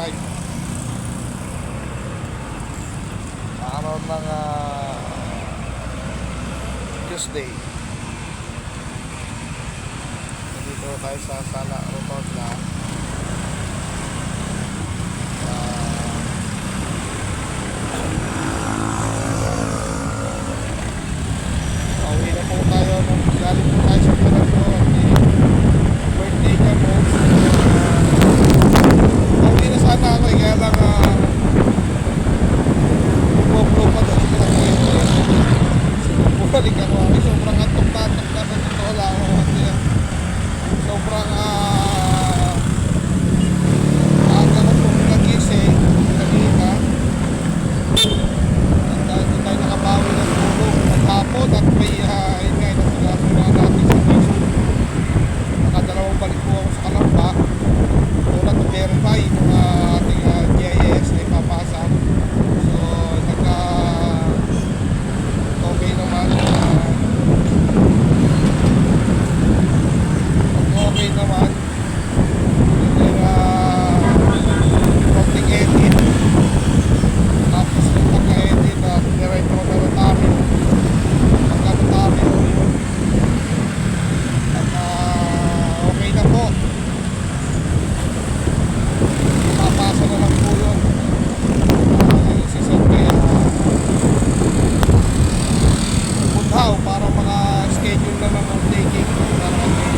ride. Araw ng Tuesday. Dito tayo sa Sala Rotonda. Pauwi na po tayo. Galing po tayo sa Pinagod. Birthday niya po. Pauwi na sana ako eh. Kaya lang bumablo pa doon sa Pinagod. Bumalik ako. Sobrang antok na sa totoo lang ako. Sobrang aga ko po nagising kanina at hindi tayo nakabawi ng tulog maghapon at may ingay na sinasuna natin sa Facebook. Nakadalawang balik po ako sa Kalamba una to verify yung ating GIS na ipapasa. So nagka okay naman, okay naman. Konting edit. Tapos yung pagka-edit niride ko na natami. Pagka-natami yun. At okay na po. Papasa na lang po yun. Isisend kaya Bunhaw para maka-schedule na ng taking para okay.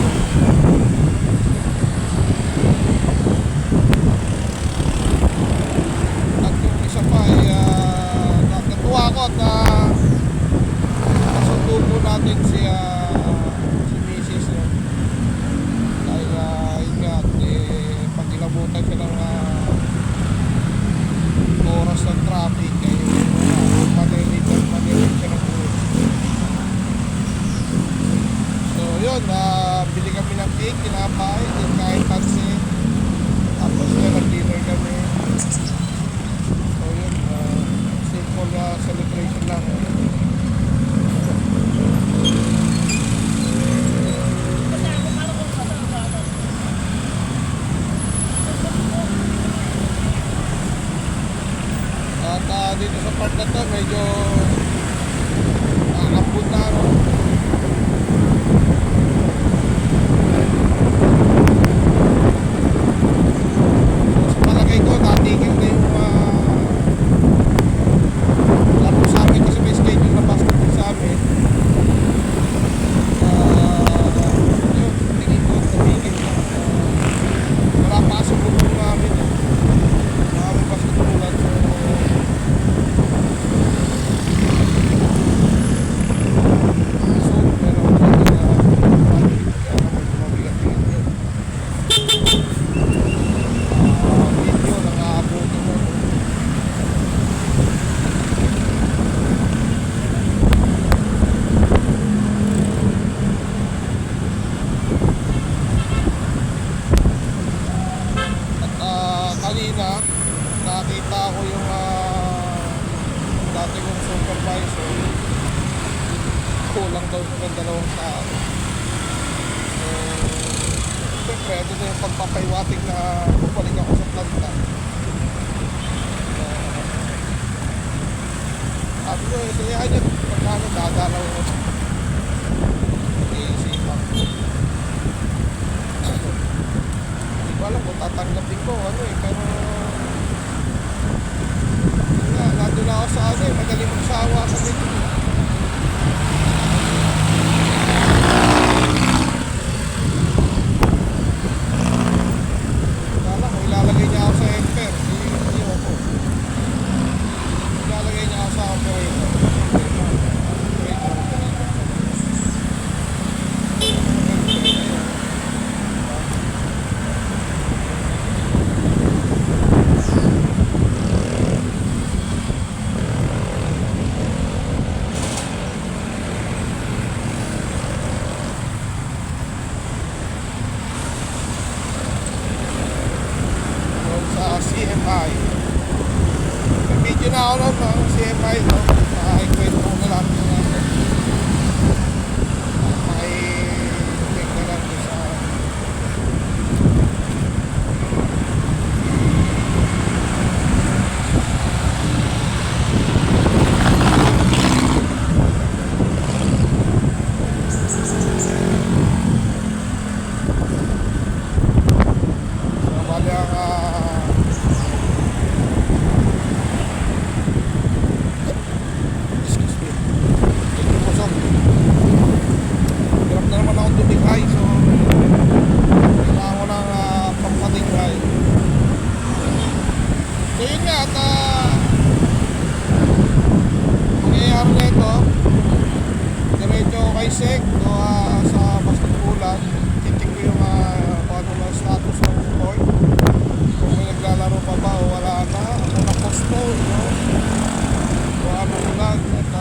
At yung isa pa ay natuwa ako at nasundo po natin si Mrs. dahil yun nga pag-ilabutan siya ng oras ng traffic ay manilit siya ng buhay. So yun, bili kami ng cake, tinapay, din kahit pansin. Tapos nag-dinner kami. So yun, simple celebration lang. At dito sa part na to, medyo nakakapun na, no? Sa palagay ko, natigil na yung laro sa amin kasi may schedule na basketball sa amin. Yun, tingin ko, natigil na. Wala pa sa bulo namin. Marami basketballan. Kanina nakita ko yung dati kong supervisor, kulang daw sa dalawang tao. So siyempre ito na yung pagpapaiwating na bumalik ako sa planta. Sabi ko, isayahan niya pagkano dadalaw ko. Iisipan ko. Hindi ko alam kung tatanggapin ko pero nandun ako sa madaling magsawa sa dito. Kala ko ilalagay niya ako sa emper, hindi ako. Ilalagay niya ako sa operator. Trisec o sa basketbulan, titik ko yung kung ano na status ng court, kung may naglalaro pa ba o wala na, o na-postpone, no? O ano lang, at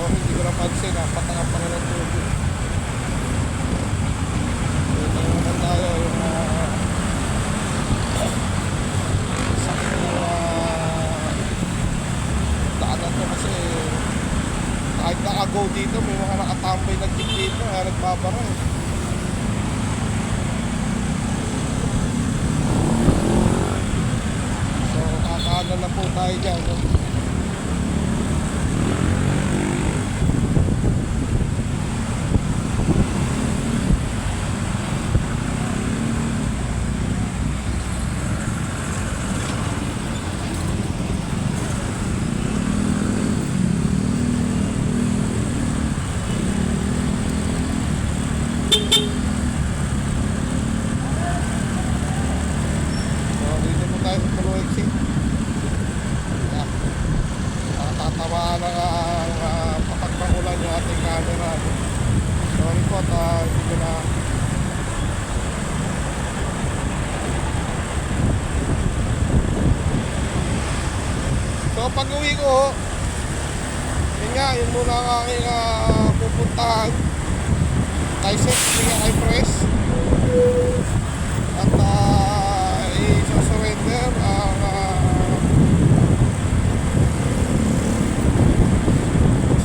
hindi ko napansin, patanga pa rin ang tubig. Ito naman tayo yung sakit ng daanan to kasi kahit naka-go dito may mga nakatambay na jeep dito kaya nagbabara eh. So kakaanan na po tayo dyan, no? Dito po tayo sa Tulu Exit. Tatamaan ang patak ng ulan yung ating camera. Sorry po at hindi ko na so pag uwi ko yun nga, yun muna ang aking pupuntahan Trisec, hindi kay Press at i-surrender ang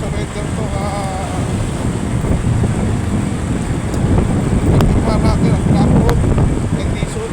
surrender to itigman natin ang Blackwood and Diesel.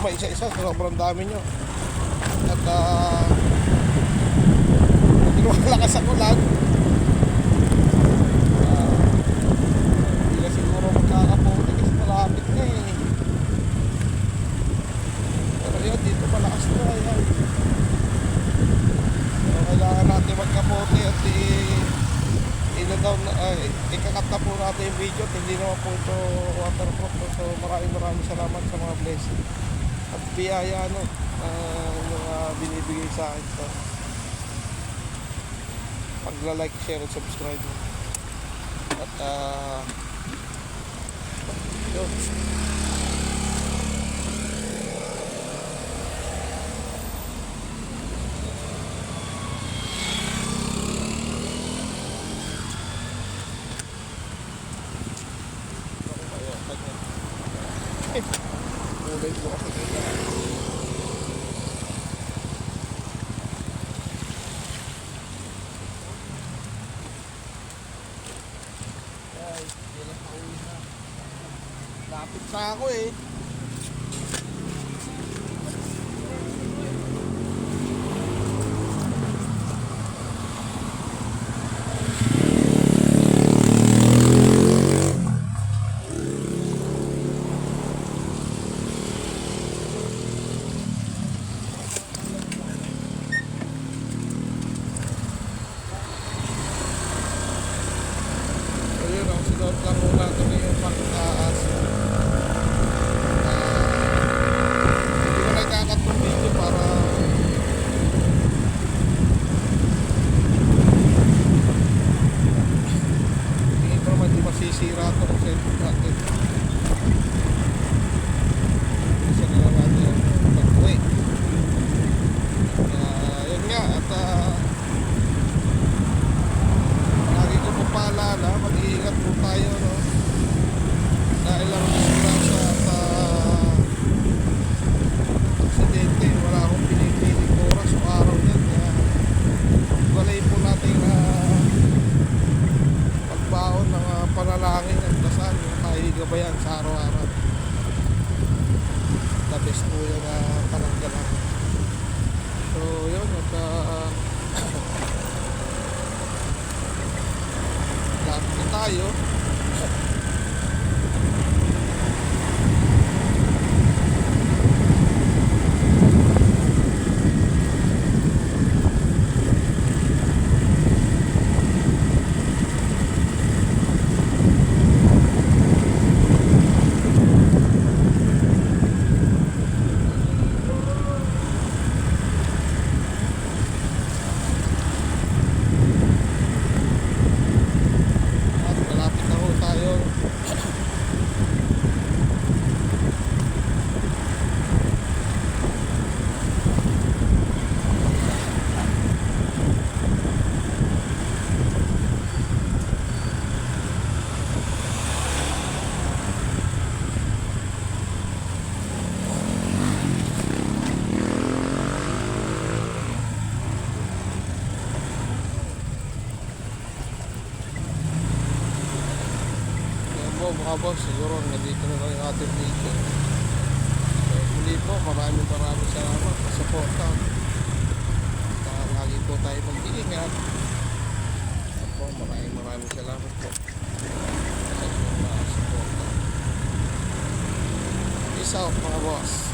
Isa-isa, sobrang dami nyo. At hindi ko malakas ang ulan. Hindi na siguro magkakapote kasi malapit na eh. Pero yun, dito malakas na yan. So kailangan natin magkapote at ikakat na po natin yung video at hindi naman po ito waterproof. So maraming salamat sa mga blessing at biyaya yung binibigay sa akin. So pagla-like, share at subscribe at yun. Kulay ko kasi kita. Guys, kailan pa uwi na. Lapit na ako eh. ating video. So, muli po, maraming salamat sa suporta. Lagi po tayo mag-iingat. At po, maraming salamat po sa suporta. Peace out mga boss.